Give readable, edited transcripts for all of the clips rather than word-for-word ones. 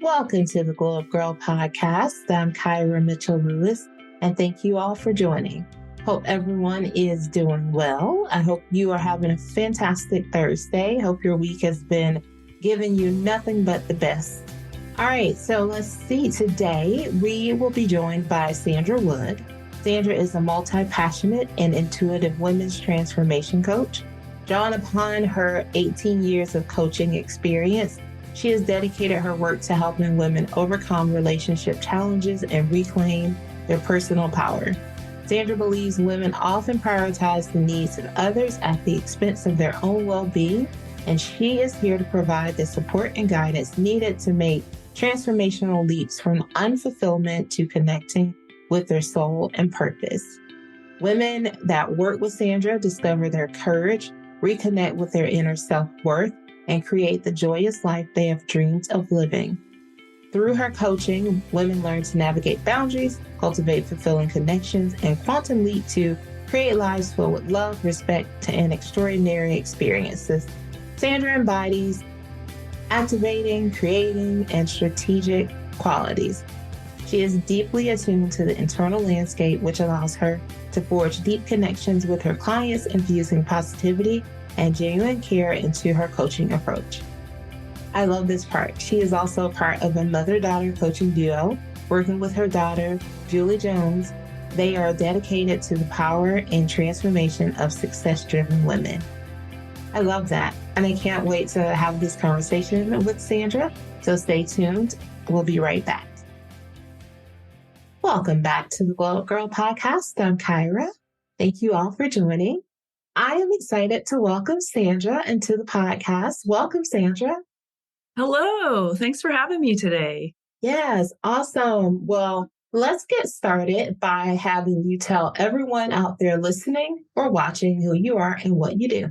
Welcome to the Glow Up Girl podcast. I'm Kyra Mitchell-Lewis, and thank you all for joining. Hope everyone is doing well. I hope you are having a fantastic Thursday. Hope your week has been giving you nothing but the best. All right, so let's see. Today, we will be joined by Sandra Wood. Sandra is a multi-passionate and intuitive women's transformation coach. Drawn upon her 18 years of coaching experience, she has dedicated her work to helping women overcome relationship challenges and reclaim their personal power. Sandra believes women often prioritize the needs of others at the expense of their own well-being, and she is here to provide the support and guidance needed to make transformational leaps from unfulfillment to connecting with their soul and purpose. Women that work with Sandra discover their courage, reconnect with their inner self-worth, and create the joyous life they have dreamed of living. Through her coaching, women learn to navigate boundaries, cultivate fulfilling connections, and quantum leap to create lives filled with love, respect, and extraordinary experiences. Sandra embodies activating, creating, and strategic qualities. She is deeply attuned to the internal landscape, which allows her to forge deep connections with her clients, infusing positivity and genuine care into her coaching approach. I love this part. She is also part of a mother-daughter coaching duo, working with her daughter, Julie Jones. They are dedicated to the power and transformation of success-driven women. I love that. And I can't wait to have this conversation with Sandra. So stay tuned. We'll be right back. Welcome back to the Glow Up Girl podcast. I'm Kyra. Thank you all for joining. I am excited to welcome Sandra into the podcast. Welcome, Sandra. Hello. Thanks for having me today. Yes, awesome. Well, let's get started by having you tell everyone out there listening or watching who you are and what you do.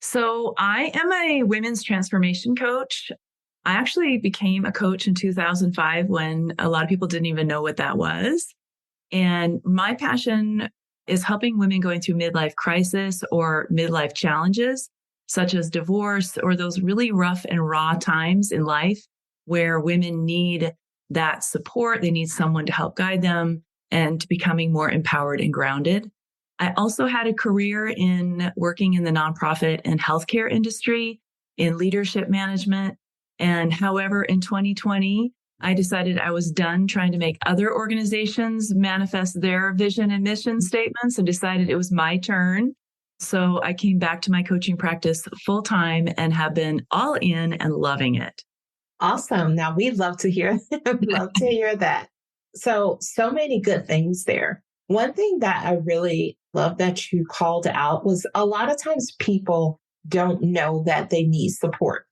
So I am a women's transformation coach. I actually became a coach in 2005 when a lot of people didn't even know what that was. And my passion is helping women going through midlife crisis or midlife challenges, such as divorce or those really rough and raw times in life where women need that support. They need someone to help guide them and to becoming more empowered and grounded. I also had a career in working in the nonprofit and healthcare industry in leadership management. And however, in 2020, I decided I was done trying to make other organizations manifest their vision and mission statements and decided it was my turn. So I came back to my coaching practice full time and have been all in and loving it. Awesome. Now we'd love to hear, love to hear that. So many good things there. One thing that I really love that you called out was a lot of times people don't know that they need support.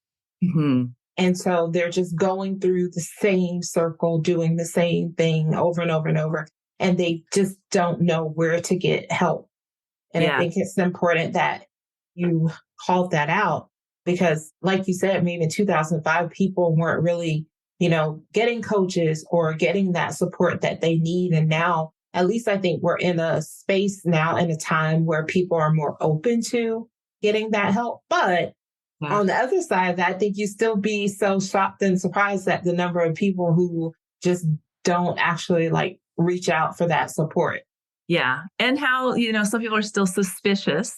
Mm-hmm. And so they're just going through the same circle, doing the same thing over and over and over. And they just don't know where to get help. And I think it's important that you called that out because like you said, maybe in 2005, people weren't really, getting coaches or getting that support that they need. And now, at least I think we're in a space now in a time where people are more open to getting that help. But on the other side of that, I think you still be so shocked and surprised at the number of people who just don't actually reach out for that support. Yeah. And how, some people are still suspicious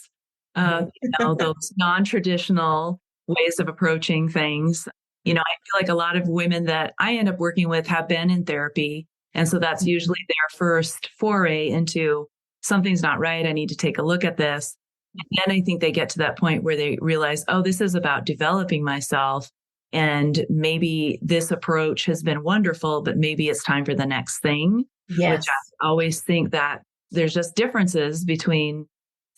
of, those non-traditional ways of approaching things. I feel like a lot of women that I end up working with have been in therapy. And so that's usually their first foray into something's not right. I need to take a look at this. And then I think they get to that point where they realize, oh, this is about developing myself. And maybe this approach has been wonderful, but maybe it's time for the next thing. Yes. Which I always think that there's just differences between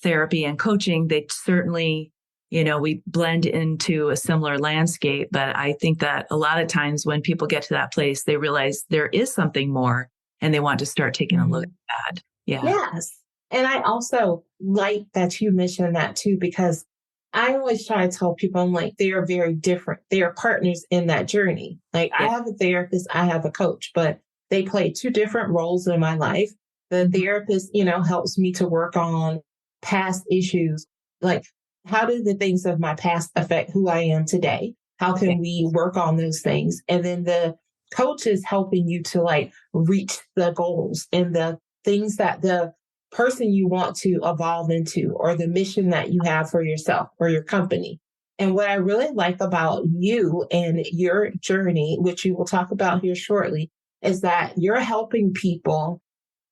therapy and coaching. They certainly, we blend into a similar landscape. But I think that a lot of times when people get to that place, they realize there is something more and they want to start taking a look at that. Yeah. Yes. And I also like that you mentioned that too, because I always try to tell people, I'm like, they are very different. They are partners in that journey. I have a therapist, I have a coach, but they play two different roles in my life. The therapist, helps me to work on past issues. Like, how do the things of my past affect who I am today? How can we work on those things? And then the coach is helping you to like reach the goals and the things that the person you want to evolve into, or the mission that you have for yourself or your company. And what I really like about you and your journey, which you will talk about here shortly, is that you're helping people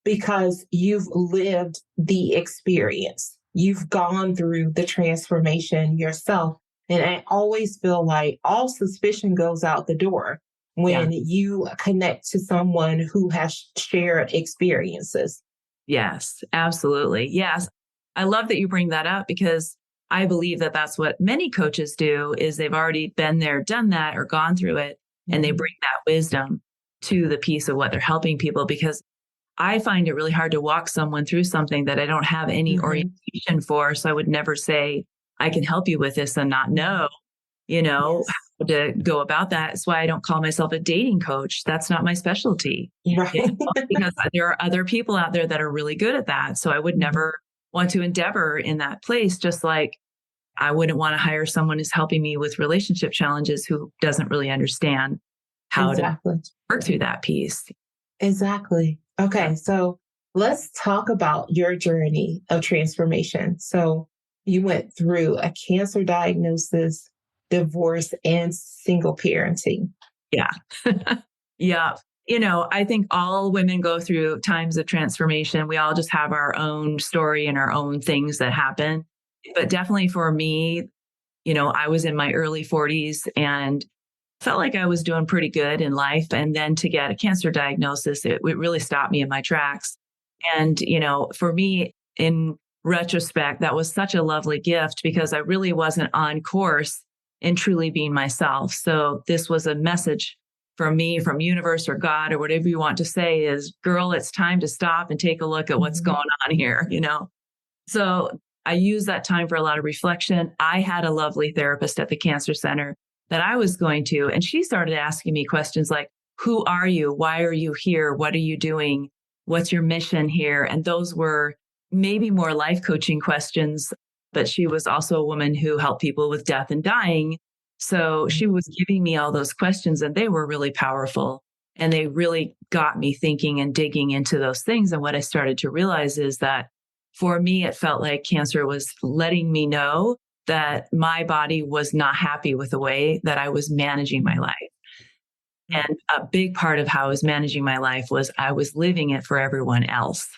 because you've lived the experience. You've gone through the transformation yourself. And I always feel like all suspicion goes out the door when you connect to someone who has shared experiences. Yes, absolutely. Yes. I love that you bring that up because I believe that that's what many coaches do is they've already been there, done that, or gone through it, and they bring that wisdom to the piece of what they're helping people. Because I find it really hard to walk someone through something that I don't have any orientation for. So I would never say, I can help you with this and not know, how to go about that. That's why I don't call myself a dating coach. That's not my specialty. Right. Because there are other people out there that are really good at that. So I would never want to endeavor in that place, just like I wouldn't want to hire someone who's helping me with relationship challenges who doesn't really understand how to work through that piece. Exactly. Okay, so let's talk about your journey of transformation. So you went through a cancer diagnosis, divorce, and single parenting. Yeah. Yeah. I think all women go through times of transformation. We all just have our own story and our own things that happen. But definitely for me, I was in my early 40s and felt like I was doing pretty good in life. And then to get a cancer diagnosis, it really stopped me in my tracks. And, for me, in retrospect, that was such a lovely gift because I really wasn't on course in truly being myself. So this was a message from me, from universe or God or whatever you want to say is, girl, it's time to stop and take a look at what's going on here, So I used that time for a lot of reflection. I had a lovely therapist at the cancer center that I was going to, and she started asking me questions like, who are you? Why are you here? What are you doing? What's your mission here? And those were maybe more life coaching questions, but she was also a woman who helped people with death and dying. So she was giving me all those questions and they were really powerful. And they really got me thinking and digging into those things. And what I started to realize is that for me, it felt like cancer was letting me know that my body was not happy with the way that I was managing my life. And a big part of how I was managing my life was I was living it for everyone else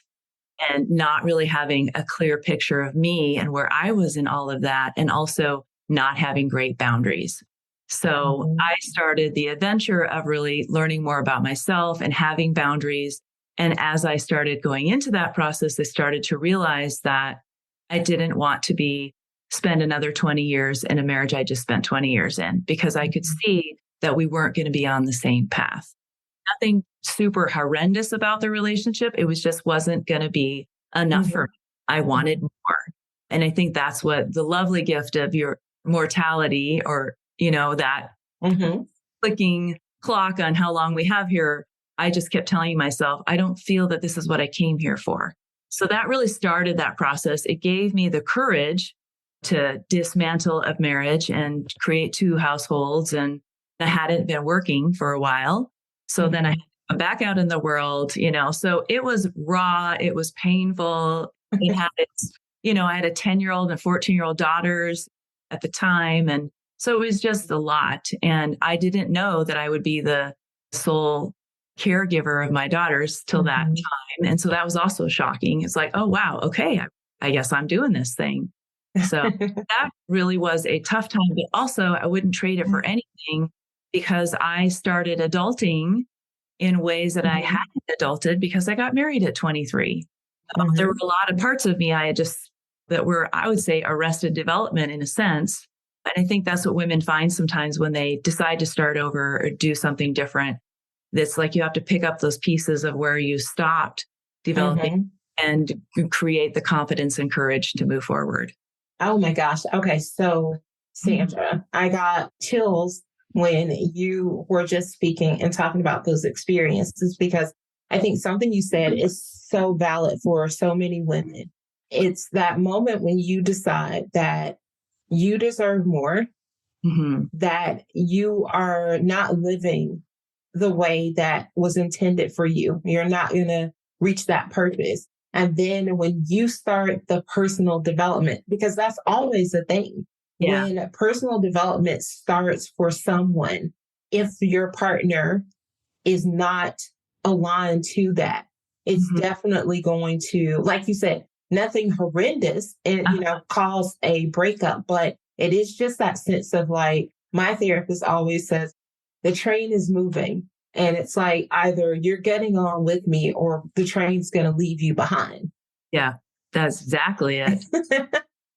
and not really having a clear picture of me and where I was in all of that, and also not having great boundaries. So I started the adventure of really learning more about myself and having boundaries. And as I started going into that process, I started to realize that I didn't want to spend another 20 years in a marriage I just spent 20 years in, because I could see that we weren't going to be on the same path. Nothing super horrendous about the relationship. It wasn't going to be enough for me. I wanted more. And I think that's what the lovely gift of your mortality, or, that clicking clock on how long we have here. I just kept telling myself, I don't feel that this is what I came here for. So that really started that process. It gave me the courage to dismantle a marriage and create two households. And I hadn't been working for a while. So then I come back out in the world, so it was raw. It was painful. It had I had a 10-year-old and 14-year-old daughters at the time. And so it was just a lot. And I didn't know that I would be the sole caregiver of my daughters till that time. And so that was also shocking. It's like, oh, wow. Okay. I guess I'm doing this thing. So that really was a tough time, but also I wouldn't trade it for anything, because I started adulting in ways that I hadn't adulted because I got married at 23. There were a lot of parts of me that were, I would say, arrested development in a sense. And I think that's what women find sometimes when they decide to start over or do something different. It's like you have to pick up those pieces of where you stopped developing and create the confidence and courage to move forward. Oh my gosh. Okay. So Sandra, I got chills when you were just speaking and talking about those experiences, because I think something you said is so valid for so many women. It's that moment when you decide that you deserve more, that you are not living the way that was intended for you. You're not going to reach that purpose. And then when you start the personal development, because that's always a thing, when personal development starts for someone, if your partner is not aligned to that, it's definitely going to, like you said, nothing horrendous and, cause a breakup, but it is just that sense of like, my therapist always says, the train is moving. And it's like either you're getting on with me or the train's going to leave you behind. Yeah, that's exactly it.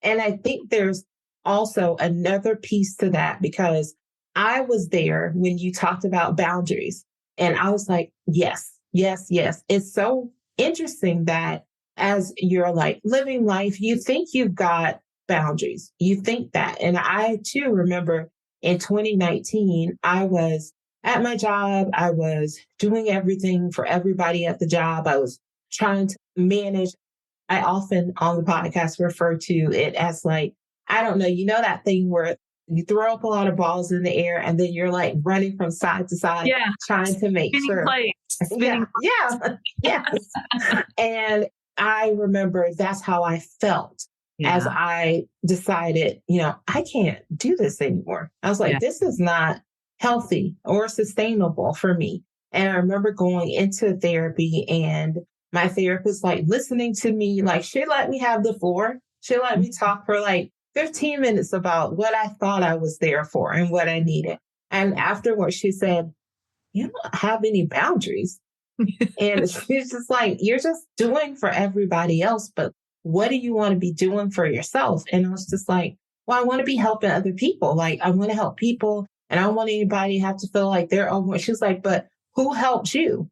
And I think there's also another piece to that because I was there when you talked about boundaries. And I was like, yes, yes, yes. It's so interesting that as you're like living life, you think you've got boundaries. You think that. And I too remember in 2019, I was at my job. I was doing everything for everybody at the job. I was trying to manage. I often on the podcast refer to it as like, I don't know, that thing where you throw up a lot of balls in the air and then you're like running from side to side, trying to make sure. Yes. And I remember that's how I felt as I decided, I can't do this anymore. I was like, this is not healthy or sustainable for me. And I remember going into therapy and my therapist like listening to me, like she let me have the floor. She let me talk for like 15 minutes about what I thought I was there for and what I needed. And afterwards she said, you don't have any boundaries. And she's just like, you're just doing for everybody else, but what do you want to be doing for yourself? And I was just like, well, I want to be helping other people. Like I want to help people and I don't want anybody to have to feel like they're over. She's like, but who helps you?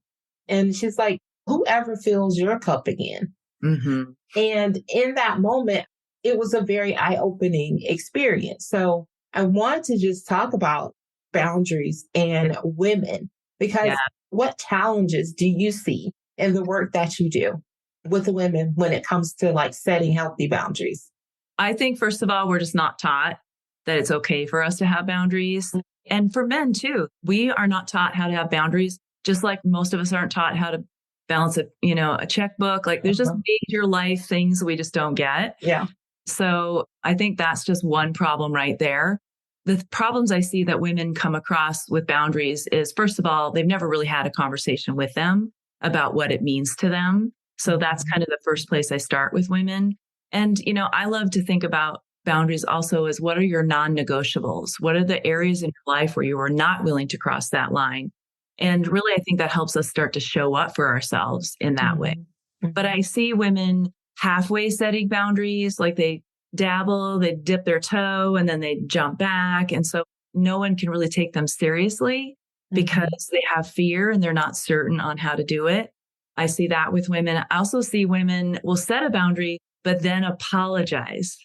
And she's like, whoever fills your cup again. And in that moment, it was a very eye-opening experience. So I want to just talk about boundaries and women because what challenges do you see in the work that you do with the women when it comes to like setting healthy boundaries? I think, first of all, we're just not taught that it's okay for us to have boundaries. And for men too, we are not taught how to have boundaries, just like most of us aren't taught how to balance a checkbook. Like there's just major life things we just don't get. Yeah. So I think that's just one problem right there. The problems I see that women come across with boundaries is, first of all, they've never really had a conversation with them about what it means to them. So that's kind of the first place I start with women. And, I love to think about boundaries also as what are your non-negotiables? What are the areas in your life where you are not willing to cross that line? And really, I think that helps us start to show up for ourselves in that way. But I see women halfway setting boundaries, like they dabble, they dip their toe, and then they jump back. And so no one can really take them seriously because they have fear and they're not certain on how to do it. I see that with women. I also see women will set a boundary, but then apologize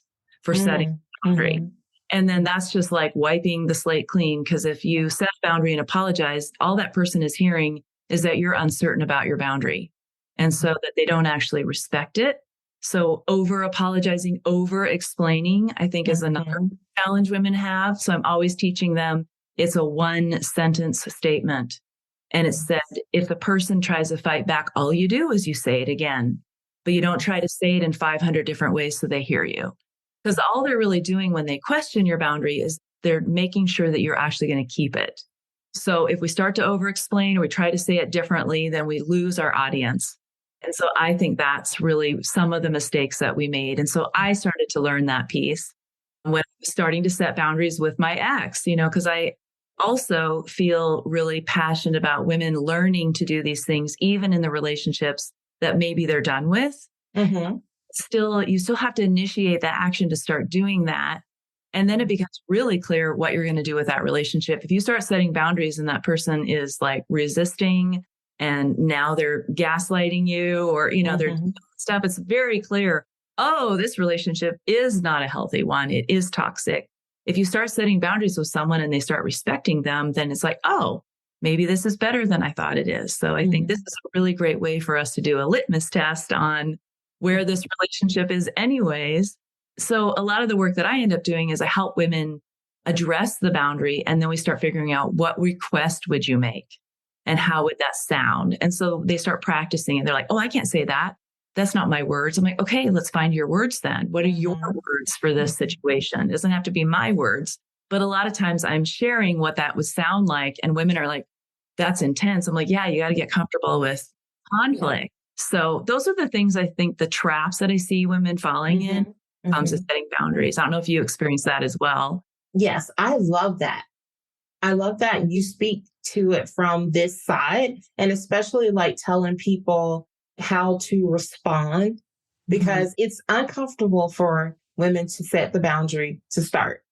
for setting a boundary. And then that's just like wiping the slate clean. Because if you set a boundary and apologize, all that person is hearing is that you're uncertain about your boundary. And so that they don't actually respect it. So over apologizing, over explaining, I think is another challenge women have. So I'm always teaching them it's a one sentence statement. And it said, if a person tries to fight back, all you do is you say it again, but you don't try to say it in 500 different ways so they hear you. Because all they're really doing when they question your boundary is they're making sure that you're actually going to keep it. So if we start to over explain or we try to say it differently, then we lose our audience. And so I think that's really some of the mistakes that we made. And so I started to learn that piece when I was starting to set boundaries with my ex, because I also feel really passionate about women learning to do these things, even in the relationships that maybe they're done with. You still have to initiate that action to start doing that. And then it becomes really clear what you're going to do with that relationship. If you start setting boundaries and that person is like resisting and now they're gaslighting you or, they're doing stuff, it's very clear. Oh, this relationship is not a healthy one. It is toxic. If you start setting boundaries with someone and they start respecting them, then it's like, oh, maybe this is better than I thought it is. So I think this is a really great way for us to do a litmus test on where this relationship is anyways. So a lot of the work that I end up doing is I help women address the boundary, and then we start figuring out what request would you make and how would that sound. And so they start practicing and they're like, oh, I can't say that. That's not my words. I'm like, okay, let's find your words then. What are your words for this situation? It doesn't have to be my words. But a lot of times I'm sharing what that would sound like. And women are like, that's intense. I'm like, yeah, you got to get comfortable with conflict. Yeah. So those are the things I think, the traps that I see women falling in comes to setting boundaries. I don't know if you experience that as well. Yes, I love that. I love that you speak to it from this side, and especially like telling people how to respond, because it's uncomfortable for women to set the boundary to start.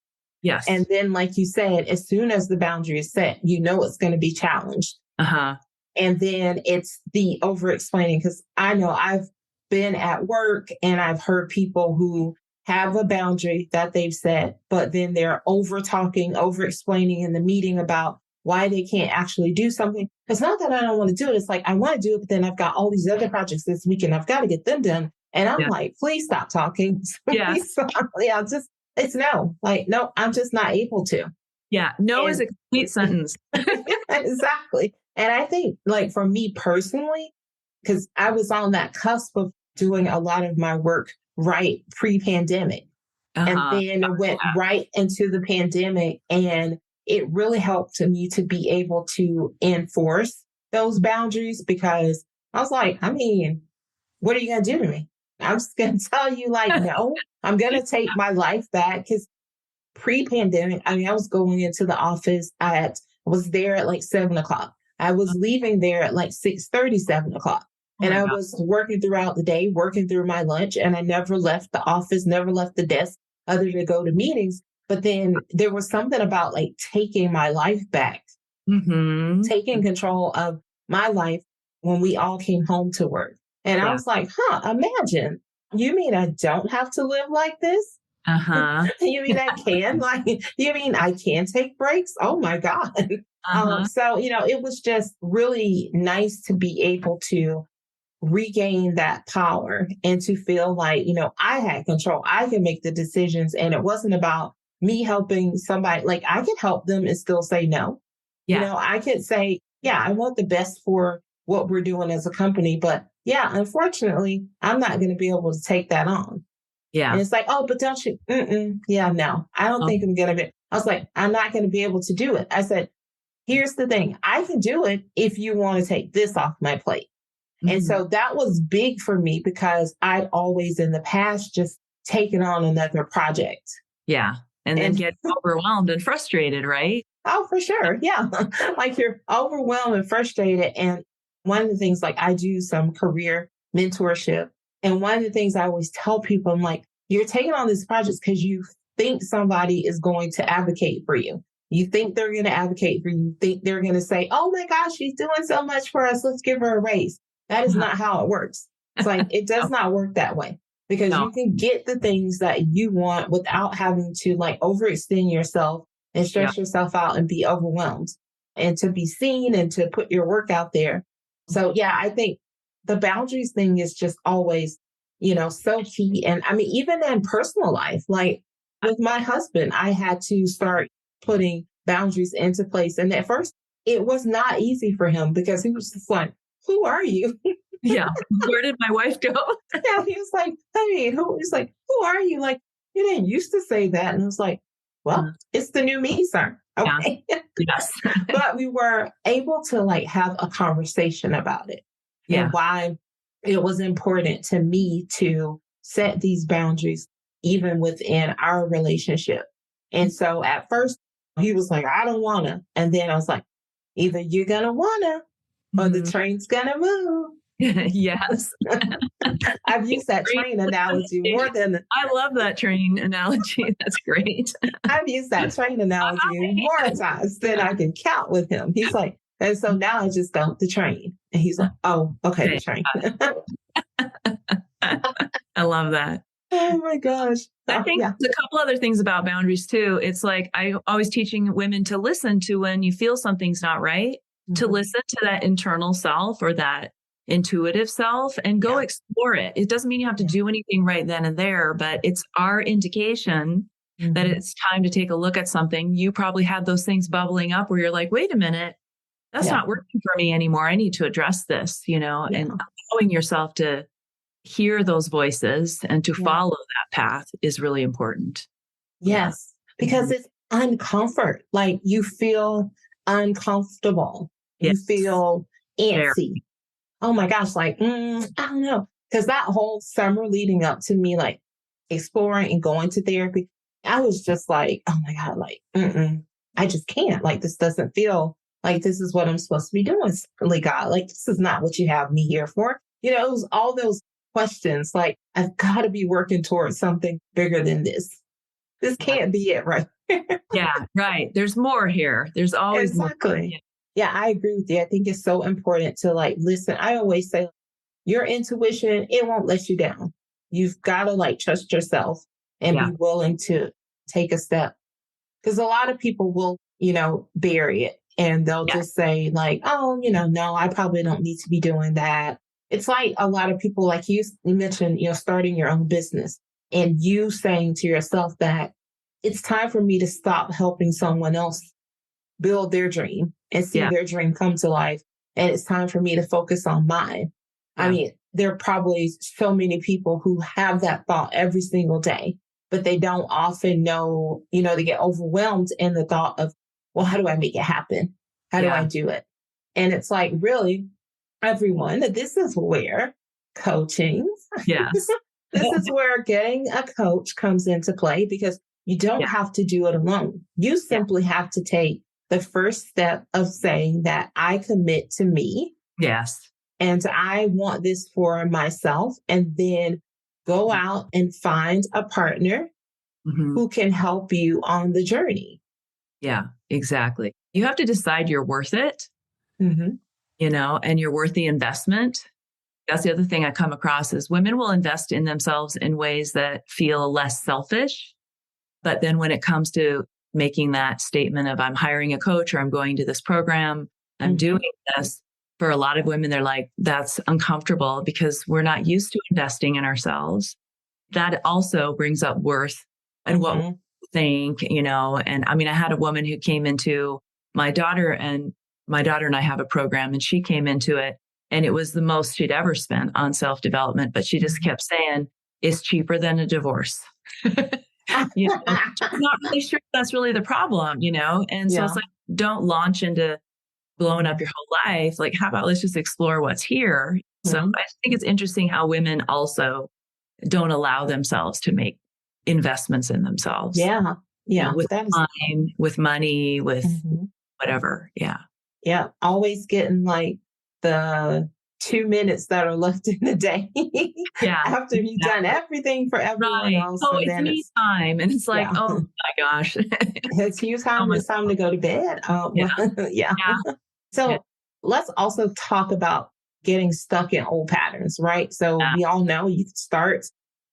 Yes. And then, like you said, as soon as the boundary is set, you know it's going to be challenged. And then it's the over explaining, because I know I've been at work and I've heard people who have a boundary that they've set, but then they're over talking, over explaining in the meeting about why they can't actually do something. It's not that I don't want to do it. It's like, I want to do it, but then I've got all these other projects this weekend. I've got to get them done. And I'm like, please stop talking. It's no, like, no, I'm just not able to. Yeah. No is a complete sentence. Exactly. And I think, like, for me personally, because I was on that cusp of doing a lot of my work right pre-pandemic. And then it went right into the pandemic. And it really helped me to be able to enforce those boundaries, because I was like, I mean, what are you going to do to me? I'm just going to tell you, like, no, I'm going to take my life back. Because pre-pandemic, I mean, I was going into the office was there at like 7:00. I was leaving there at like 6:30, 7:00. And I was working throughout the day, working through my lunch, and I never left the office, never left the desk other to go to meetings. But then there was something about like taking my life back, taking control of my life when we all came home to work. And I was like, imagine, you mean I don't have to live like this? You mean I can? Like, you mean I can take breaks? Oh my God. So, it was just really nice to be able to regain that power and to feel like, I had control. I could make the decisions, and it wasn't about me helping somebody. Like, I could help them and still say no. I could say, yeah, I want the best for what we're doing as a company, but yeah, unfortunately, I'm not going to be able to take that on. Yeah. And it's like, oh, but don't you? Yeah, no, I don't think I'm going to be. I was like, I'm not going to be able to do it. I said, here's the thing. I can do it if you want to take this off my plate. And so that was big for me, because I'd always in the past just taken on another project. Yeah. And then get overwhelmed and frustrated, right? Oh, for sure. Yeah. Like, you're overwhelmed and frustrated. And one of the things, like, I do some career mentorship. And one of the things I always tell people, I'm like, you're taking on this project because you think somebody is going to advocate for you. You think they're going to advocate for you. You think they're going to say, oh my gosh, she's doing so much for us. Let's give her a raise. That is not how it works. It's like, it does not work that way, because you can get the things that you want without having to like overextend yourself and stress yourself out and be overwhelmed, and to be seen and to put your work out there. So yeah, I think the boundaries thing is just always, so key. And I mean, even in personal life, like with my husband, I had to start putting boundaries into place. And at first it was not easy for him, because he was just like, who are you? Yeah. Where did my wife go? Yeah. He was like, he's like, who are you? Like, you didn't used to say that. And I was like, well, it's the new me, sir. Okay. Yeah. Yes. But we were able to like have a conversation about it. Yeah. And why it was important to me to set these boundaries, even within our relationship. And so at first he was like, I don't want to. And then I was like, either you're going to want to, or the train's going to move. Yes. I've used that train analogy more than... I love that train analogy. That's great. I've used that train analogy more times than I can count with him. He's like, and so now I just go, the train. And he's like, oh, okay, the train. I love that. Oh my gosh. I think there's a couple other things about boundaries too. It's like, I always teaching women to listen to when you feel something's not right, to listen to that internal self or that intuitive self and go explore it. It doesn't mean you have to do anything right then and there, but it's our indication that it's time to take a look at something. You probably had those things bubbling up where you're like, wait a minute, that's not working for me anymore. I need to address this, and allowing yourself to hear those voices and to follow that path is really important. Yes, because it's uncomfort. Like you feel uncomfortable. You feel antsy. Oh my gosh, like, I don't know. Because that whole summer leading up to me, like exploring and going to therapy, I was just like, oh my God, like, I just can't. Like, this doesn't feel like this is what I'm supposed to be doing. Really, God, like, this is not what you have me here for. It was all those questions. Like, I've got to be working towards something bigger than this. This can't be it, right? Yeah, right. There's more here. There's always exactly. more. Yeah, I agree with you. I think it's so important to like listen. I always say your intuition, it won't let you down. You've got to like trust yourself and be willing to take a step. Because a lot of people will, bury it and they'll just say like, oh, no, I probably don't need to be doing that. It's like a lot of people, like you mentioned, starting your own business and you saying to yourself that it's time for me to stop helping someone else build their dream and see their dream come to life. And it's time for me to focus on mine. I mean, there are probably so many people who have that thought every single day, but they don't often know, they get overwhelmed in the thought of, well, how do I make it happen? How do I do it? And it's like, really, everyone, this is where coaching, yes, this is where getting a coach comes into play because you don't have to do it alone. You simply have to take the first step of saying that I commit to me. Yes. And I want this for myself. And then go out and find a partner who can help you on the journey. Yeah, exactly. You have to decide you're worth it, and you're worth the investment. That's the other thing I come across is women will invest in themselves in ways that feel less selfish. But then when it comes to making that statement of I'm hiring a coach or I'm going to this program, I'm doing this, for a lot of women, they're like, that's uncomfortable because we're not used to investing in ourselves. That also brings up worth and what we think, and I mean, I had a woman who came into my daughter and I have a program and she came into it and it was the most she'd ever spent on self-development, but she just kept saying it's cheaper than a divorce. She's not really sure that's really the problem, and so it's like, don't launch into blowing up your whole life. Like, how about let's just explore what's here? So I think it's interesting how women also don't allow themselves to make investments in themselves. Yeah. With time, with money, with whatever. Yeah. Yeah. Always getting like the 2 minutes that are left in the day. After you've done everything for everyone else. Oh, it's me time. And it's like, oh my gosh. It's you time. It's time to go to bed. So let's also talk about getting stuck in old patterns, right? So we all know you can start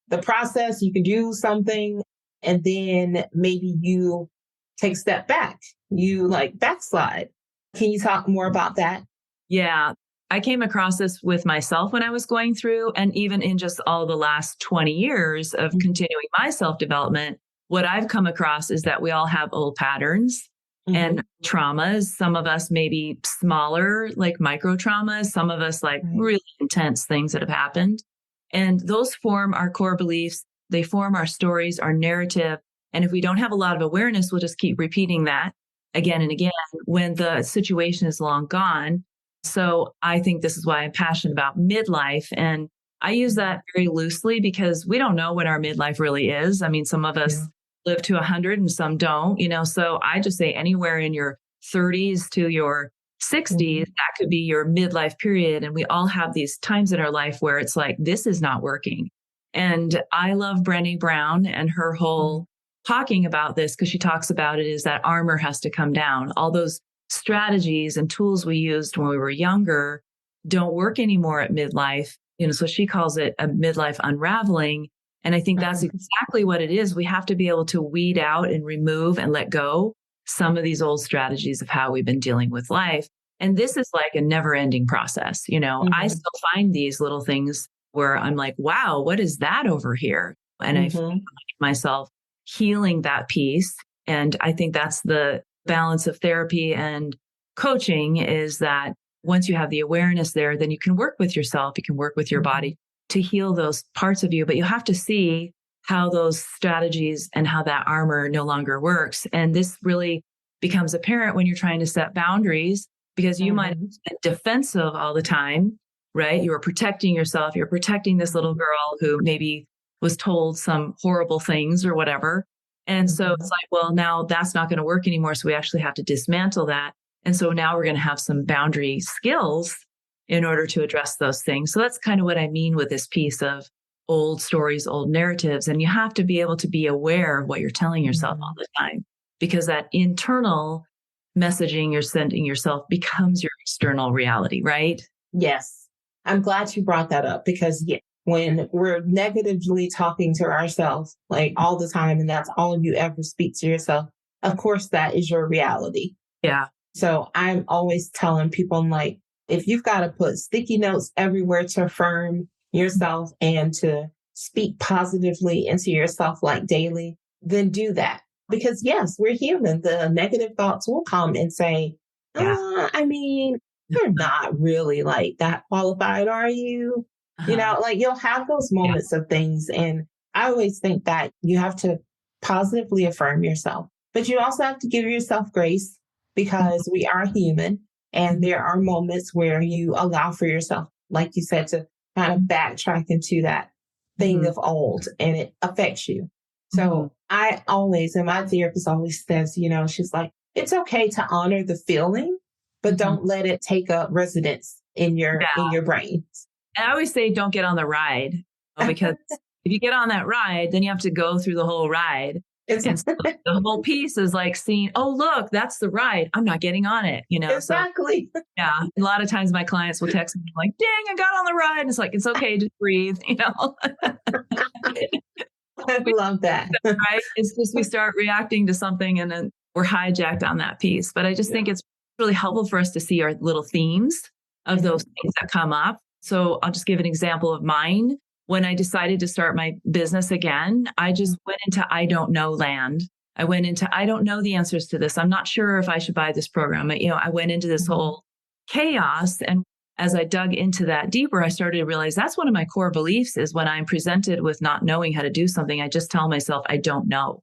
the process, you can do something, and then maybe you take a step back. You like backslide. Can you talk more about that? Yeah. I came across this with myself when I was going through, and even in just all the last 20 years of continuing my self-development, what I've come across is that we all have old patterns and traumas. Some of us maybe smaller, like micro traumas, some of us like really intense things that have happened. And those form our core beliefs. They form our stories, our narrative. And if we don't have a lot of awareness, we'll just keep repeating that again and again when the situation is long gone. So I think this is why I'm passionate about midlife. And I use that very loosely because we don't know what our midlife really is. I mean, some of us live to 100 and some don't, so I just say anywhere in your 30s to your 60s, that could be your midlife period. And we all have these times in our life where it's like, this is not working. And I love Brené Brown and her whole talking about this because she talks about it is that armor has to come down. All those strategies and tools we used when we were younger don't work anymore at midlife. So she calls it a midlife unraveling. And I think that's exactly what it is. We have to be able to weed out and remove and let go some of these old strategies of how we've been dealing with life. And this is like a never ending process. I still find these little things where I'm like, wow, what is that over here? And I find myself healing that piece. And I think that's the balance of therapy and coaching, is that once you have the awareness there, then you can work with yourself, you can work with your body to heal those parts of you. But you have to see how those strategies and how that armor no longer works. And this really becomes apparent when you're trying to set boundaries, because you might have been defensive all the time, right? You were protecting yourself. You're protecting this little girl who maybe was told some horrible things or whatever. And so it's like, well, now that's not going to work anymore. So we actually have to dismantle that. And so now we're going to have some boundary skills in order to address those things. So that's kind of what I mean with this piece of old stories, old narratives. And you have to be able to be aware of what you're telling yourself all the time, because that internal messaging you're sending yourself becomes your external reality, right? Yes. I'm glad you brought that up, because when we're negatively talking to ourselves like all the time, and that's all you ever speak to yourself, of course, that is your reality. Yeah. So I'm always telling people, I'm like, if you've got to put sticky notes everywhere to affirm yourself and to speak positively into yourself like daily, then do that. Because yes, we're human. The negative thoughts will come and say, I mean, you're not really like that qualified, are you? You know, like you'll have those moments of things. And I always think that you have to positively affirm yourself, but you also have to give yourself grace, because we are human and there are moments where you allow for yourself, like you said, to kind of backtrack into that thing of old, and it affects you. So I always, and my therapist always says, you know, she's like, it's okay to honor the feeling, but don't let it take up residence in your brain. I always say, don't get on the ride, because if you get on that ride, then you have to go through the whole ride. And so the whole piece is like seeing, oh, look, that's the ride. I'm not getting on it, you know? Exactly. So, yeah. A lot of times my clients will text me like, dang, I got on the ride. And it's like, it's okay. Just breathe, you know? I love that. Right? It's just, we start reacting to something and then we're hijacked on that piece. But I just think it's really helpful for us to see our little themes of those things that come up. So I'll just give an example of mine. When I decided to start my business again, I just went into I don't know land. I went into, I don't know the answers to this. I'm not sure if I should buy this program. You know, I went into this whole chaos. And as I dug into that deeper, I started to realize that's one of my core beliefs, is when I'm presented with not knowing how to do something, I just tell myself, I don't know.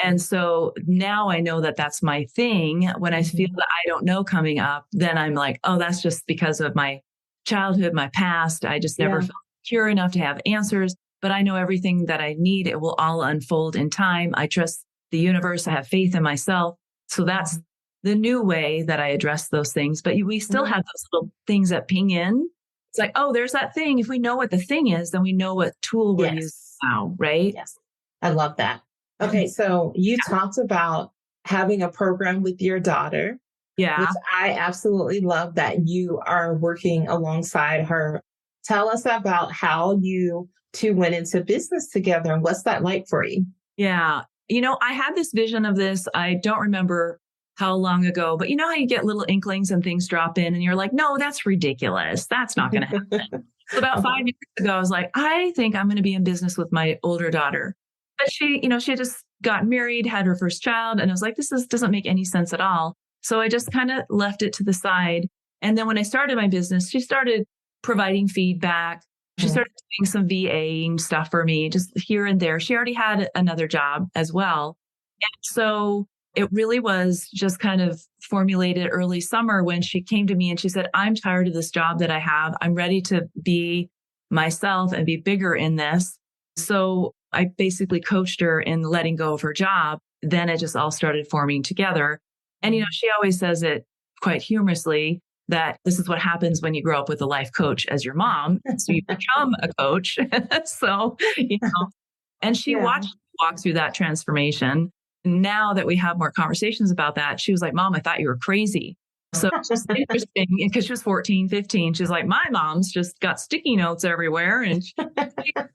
And so now I know that that's my thing. When I feel that I don't know coming up, then I'm like, oh, that's just because of my childhood, my past. I just never felt secure enough to have answers, but I know everything that I need. It will all unfold in time. I trust the universe. I have faith in myself. So that's the new way that I address those things. But we still have those little things that ping in. It's like, oh, there's that thing. If we know what the thing is, then we know what tool we're using now, right? Yes. I love that. Okay. So you talked about having a program with your daughter. Yeah. Which I absolutely love that you are working alongside her. Tell us about how you two went into business together and what's that like for you? Yeah. You know, I had this vision of this. I don't remember how long ago, but you know how you get little inklings and things drop in and you're like, no, that's ridiculous. That's not going to happen. So about 5 years ago, I was like, I think I'm going to be in business with my older daughter. But she, you know, she just got married, had her first child. And I was like, doesn't make any sense at all. So I just kind of left it to the side. And then when I started my business, she started providing feedback. She started doing some VA stuff for me, just here and there. She already had another job as well. And so it really was just kind of formulated early summer when she came to me and she said, I'm tired of this job that I have. I'm ready to be myself and be bigger in this. So I basically coached her in letting go of her job. Then it just all started forming together. And, you know, she always says it quite humorously that this is what happens when you grow up with a life coach as your mom. So you become a coach. So, you know, and she watched me walk through that transformation. Now that we have more conversations about that, she was like, Mom, I thought you were crazy. So it's just interesting because she was 14, 15. She's like, my mom's just got sticky notes everywhere. And she's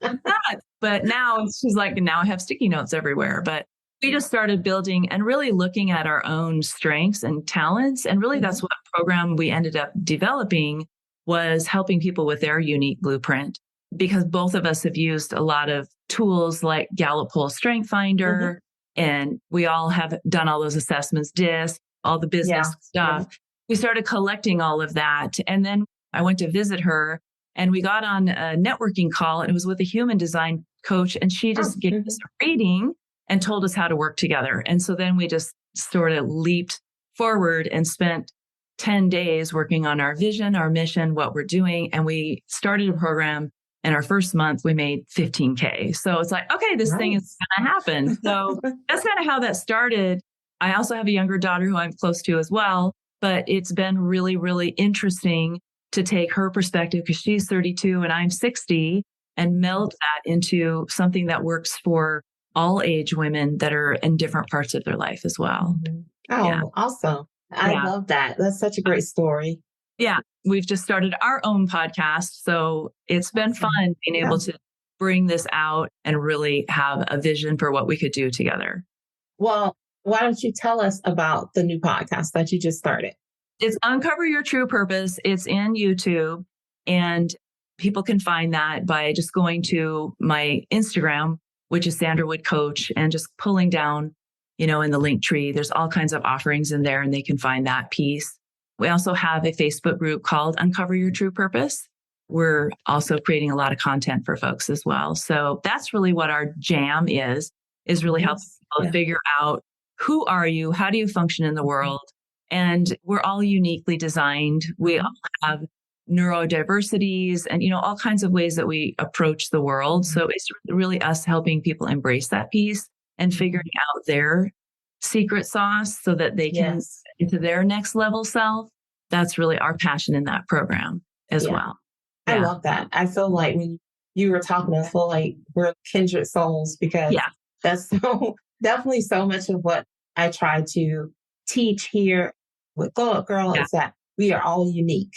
nuts. But now she's like, now I have sticky notes everywhere. But we just started building and really looking at our own strengths and talents. And really that's what program we ended up developing, was helping people with their unique blueprint. because both of us have used a lot of tools like Gallup Poll Strength Finder, and we all have done all those assessments, DISC, all the business stuff. Yeah. We started collecting all of that. And then I went to visit her and we got on a networking call, and it was with a human design coach. And she just gave us a reading and told us how to work together. And so then we just sort of leaped forward and spent 10 days working on our vision, our mission, what we're doing. And we started a program. And our first month, we made 15K. So it's like, okay, this thing is going to happen. So that's kind of how that started. I also have a younger daughter who I'm close to as well. But it's been really, really interesting to take her perspective, because she's 32 and I'm 60, and meld that into something that works for all age women that are in different parts of their life as well. Oh, awesome. I love that. That's such a great story. Yeah. We've just started our own podcast. So it's been fun being able to bring this out and really have a vision for what we could do together. Well, why don't you tell us about the new podcast that you just started? It's Uncover Your True Purpose. It's in YouTube, and people can find that by just going to my Instagram, which is Sandra Wood Coach, and just pulling down, in the link tree. There's all kinds of offerings in there, and they can find that piece. We also have a Facebook group called Uncover Your True Purpose. We're also creating a lot of content for folks as well. So that's really what our jam is really helping people figure out, who are you? How do you function in the world? And we're all uniquely designed. We all have neurodiversities and, all kinds of ways that we approach the world. So it's really us helping people embrace that piece and figuring out their secret sauce so that they can get into their next level self. That's really our passion in that program as well. Yeah. I love that. I feel like when you were talking, I feel like we're kindred souls, because that's definitely so much of what I try to teach here with Gyrl is that we are all unique.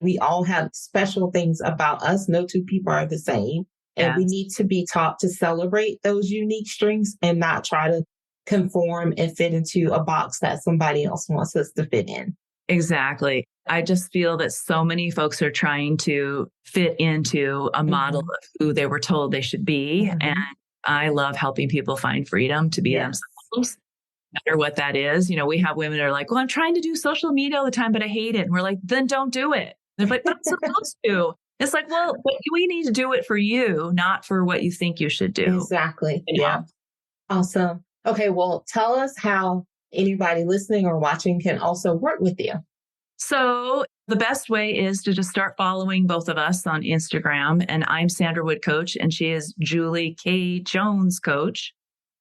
We all have special things about us. No two people are the same. And we need to be taught to celebrate those unique strengths and not try to conform and fit into a box that somebody else wants us to fit in. Exactly. I just feel that so many folks are trying to fit into a model of who they were told they should be. And I love helping people find freedom to be themselves, no matter what that is. We have women that are like, well, I'm trying to do social media all the time, but I hate it. And we're like, then don't do it. They're like, I'm supposed to. It's like, well, but we need to do it for you, not for what you think you should do. Exactly. Yeah. Awesome. Okay. Well, tell us how anybody listening or watching can also work with you. So the best way is to just start following both of us on Instagram. And I'm Sandra Wood Coach, and she is Julie K. Jones Coach.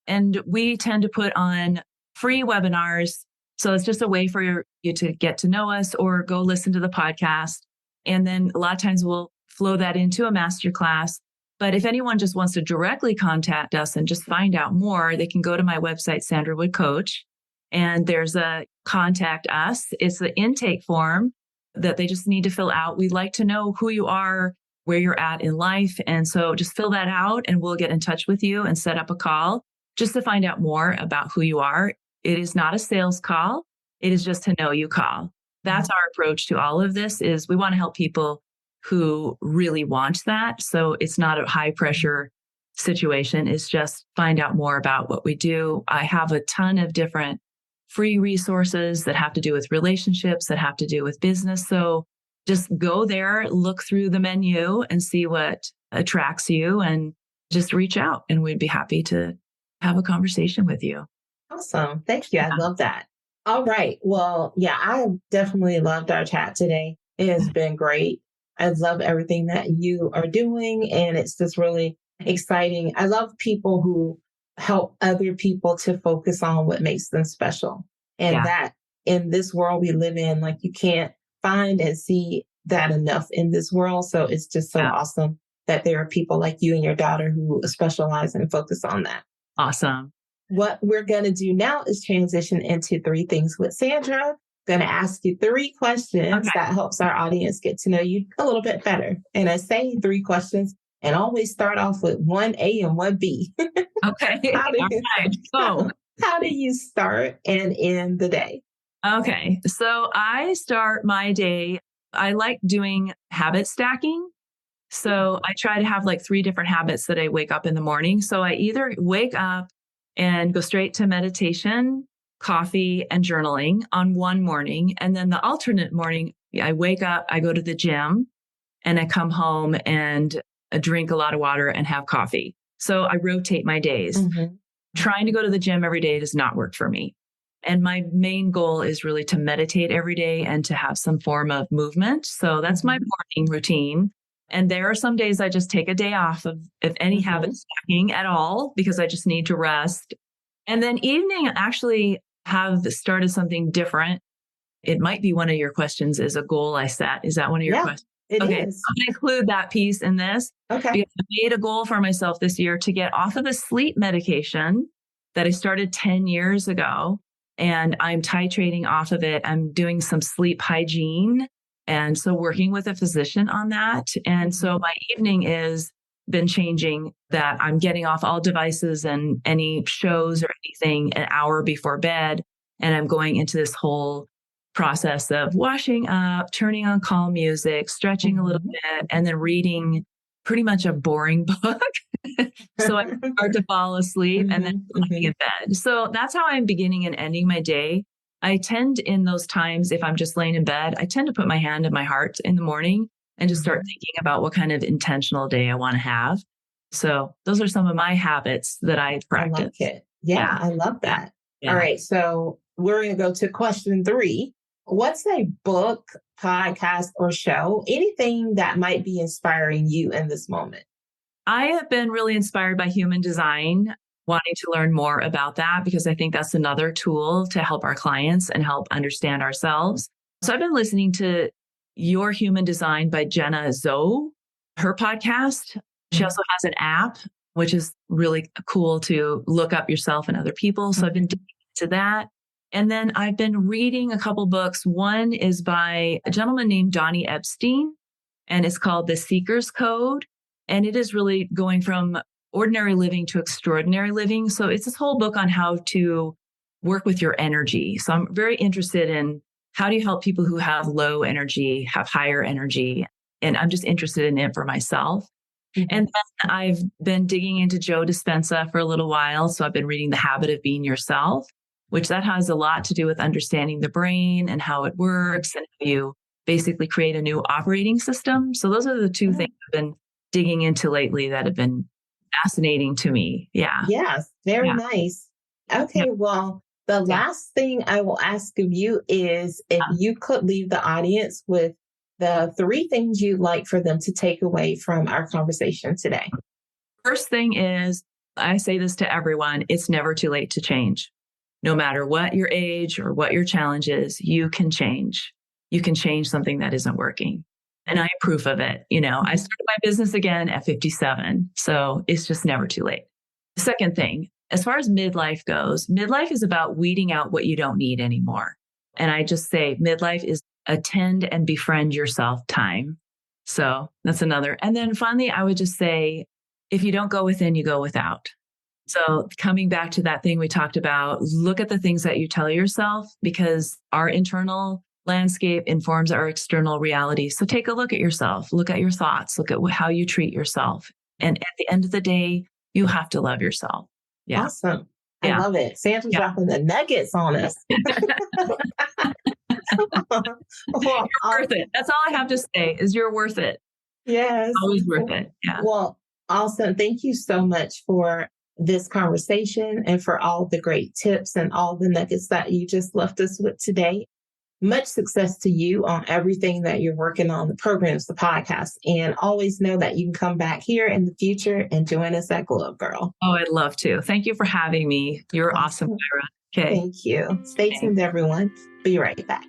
And we tend to put on free webinars. So it's just a way for you to get to know us or go listen to the podcast. And then a lot of times we'll flow that into a masterclass. But if anyone just wants to directly contact us and just find out more, they can go to my website, Sandra Wood Coach. And there's a contact us. It's the intake form that they just need to fill out. We'd like to know who you are, where you're at in life. And so just fill that out and we'll get in touch with you and set up a call just to find out more about who you are. It is not a sales call. It is just to know you call. That's our approach to all of this. Is we want to help people who really want that. So it's not a high pressure situation. It's just find out more about what we do. I have a ton of different free resources that have to do with relationships, that have to do with business. So just go there, look through the menu and see what attracts you, and just reach out, and we'd be happy to have a conversation with you. Awesome. Thank you. I love that. All right. Well, I definitely loved our chat today. It has been great. I love everything that you are doing, and it's just really exciting. I love people who help other people to focus on what makes them special. And that in this world we live in, like, you can't find and see that enough in this world. So it's just so awesome that there are people like you and your daughter who specialize and focus on that. Awesome. What we're going to do now is transition into 3 things with Sandra. Going to ask you 3 questions that helps our audience get to know you a little bit better. And I say 3 questions and always start off with 1A and 1B. Okay. How do you start and end the day? Okay. So I start my day, I like doing habit stacking. So I try to have like 3 different habits that I wake up in the morning. So I either wake up and go straight to meditation, coffee, and journaling on one morning. And then the alternate morning, I wake up, I go to the gym, and I come home and drink a lot of water and have coffee. So I rotate my days. Mm-hmm. Trying to go to the gym every day does not work for me. And my main goal is really to meditate every day and to have some form of movement. So that's my morning routine. And there are some days I just take a day off of any habit stacking at all, because I just need to rest. And then evening, I actually have started something different. It might be one of your questions, is a goal I set. Is that one of your questions? It okay, is. I'm going to include that piece in this. Okay. Because I made a goal for myself this year to get off of a sleep medication that I started 10 years ago. And I'm titrating off of it. I'm doing some sleep hygiene. And so working with a physician on that. And so my evening is been changing that I'm getting off all devices and any shows or anything an hour before bed. And I'm going into this whole process of washing up, turning on calm music, stretching a little bit, and then reading pretty much a boring book. So I start to fall asleep and then lying in bed. So that's how I'm beginning and ending my day. I tend in those times, if I'm just laying in bed, I tend to put my hand in my heart in the morning and just start thinking about what kind of intentional day I want to have. So those are some of my habits that I practice. I like it. Yeah, I love that. Yeah. All right. So we're going to go to question 3. What's a book, podcast, or show, anything that might be inspiring you in this moment? I have been really inspired by human design, wanting to learn more about that, because I think that's another tool to help our clients and help understand ourselves. So I've been listening to Your Human Design by Jenna Zoe, her podcast. She also has an app, which is really cool to look up yourself and other people. So I've been digging into that. And then I've been reading a couple books. One is by a gentleman named Donnie Epstein, and it's called The Seeker's Code. And it is really going from ordinary living to extraordinary living. So it's this whole book on how to work with your energy. So I'm very interested in how do you help people who have low energy, have higher energy. And I'm just interested in it for myself. And then I've been digging into Joe Dispenza for a little while. So I've been reading The Habit of Being Yourself, which that has a lot to do with understanding the brain and how it works and how you basically create a new operating system. So those are the 2 things I've been digging into lately that have been fascinating to me. Yeah. Yes. Very nice. Okay. Well, the last thing I will ask of you is if you could leave the audience with the 3 things you'd like for them to take away from our conversation today. First thing is, I say this to everyone, it's never too late to change. No matter what your age or what your challenge is, you can change. You can change something that isn't working. And I am proof of it. You know, I started my business again at 57. So it's just never too late. The second thing, as far as midlife goes, midlife is about weeding out what you don't need anymore. And I just say midlife is attend and befriend yourself time. So that's another. And then finally, I would just say, if you don't go within, you go without. So coming back to that thing we talked about, look at the things that you tell yourself, because our internal landscape informs our external reality. So take a look at yourself, look at your thoughts, look at how you treat yourself. And at the end of the day, you have to love yourself. Yeah. Awesome. I love it. Sandra's dropping the nuggets on us. Well, you're worth it. That's all I have to say is you're worth it. Yes. Always worth it. Yeah. Well, awesome. Thank you so much for this conversation and for all the great tips and all the nuggets that you just left us with today. Much success to you on everything that you're working on, the programs, the podcast, and always know that you can come back here in the future and join us at Glow Up Gyrl. Oh, I'd love to. Thank you for having me. You're awesome, Gyrl. Okay. Thank you. Stay tuned, everyone. Be right back.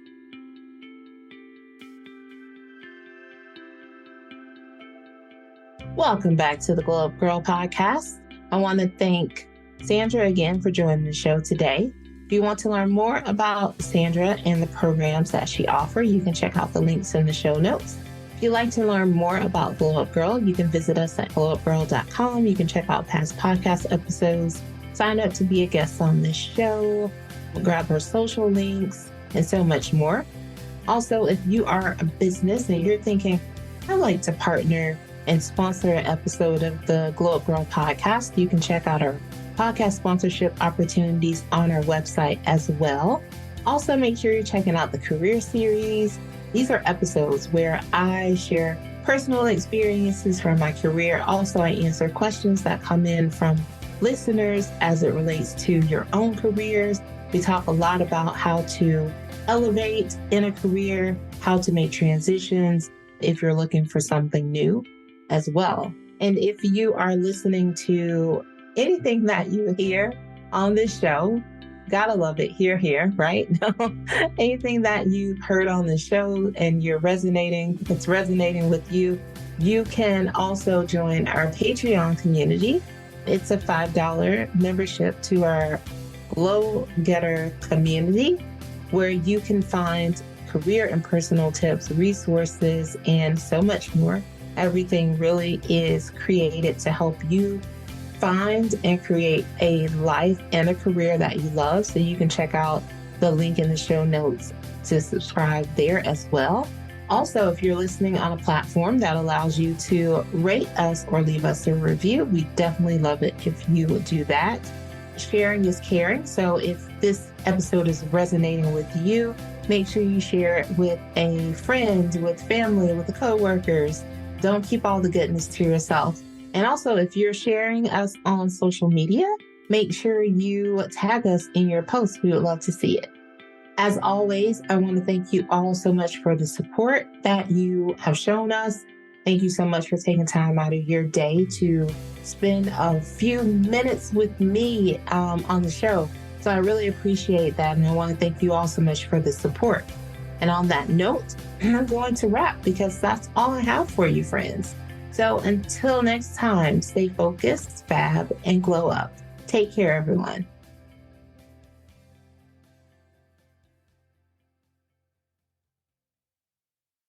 Welcome back to the Glow Up Gyrl podcast. I want to thank Sandra again for joining the show today. If you want to learn more about Sandra and the programs that she offers, you can check out the links in the show notes. If you'd like to learn more about Glow Up Gyrl, you can visit us at glowupgirl.com. You can check out past podcast episodes, sign up to be a guest on this show, grab her social links, and so much more. Also, if you are a business and you're thinking, I'd like to partner and sponsor an episode of the Glow Up Girl podcast, you can check out our podcast sponsorship opportunities on our website as well. Also, make sure you're checking out the career series. These are episodes where I share personal experiences from my career. Also, I answer questions that come in from listeners as it relates to your own careers. We talk a lot about how to elevate in a career, how to make transitions if you're looking for something new as well. And if you are listening to anything that you hear on this show, gotta love it, hear, right? Anything that you've heard on the show and it's resonating with you, you can also join our Patreon community. It's a $5 membership to our Glow Getter community, where you can find career and personal tips, resources, and so much more. Everything really is created to help you find and create a life and a career that you love. So you can check out the link in the show notes to subscribe there as well. Also, if you're listening on a platform that allows you to rate us or leave us a review, we definitely love it if you would do that. Sharing is caring. So if this episode is resonating with you, make sure you share it with a friend, with family, with the coworkers. Don't keep all the goodness to yourself. And also, if you're sharing us on social media, make sure you tag us in your posts. We would love to see it. As always, I want to thank you all so much for the support that you have shown us. Thank you so much for taking time out of your day to spend a few minutes with me on the show. So I really appreciate that. And I want to thank you all so much for the support. And on that note, I'm going to wrap because that's all I have for you, friends. So until next time, stay focused, fab, and glow up. Take care, everyone.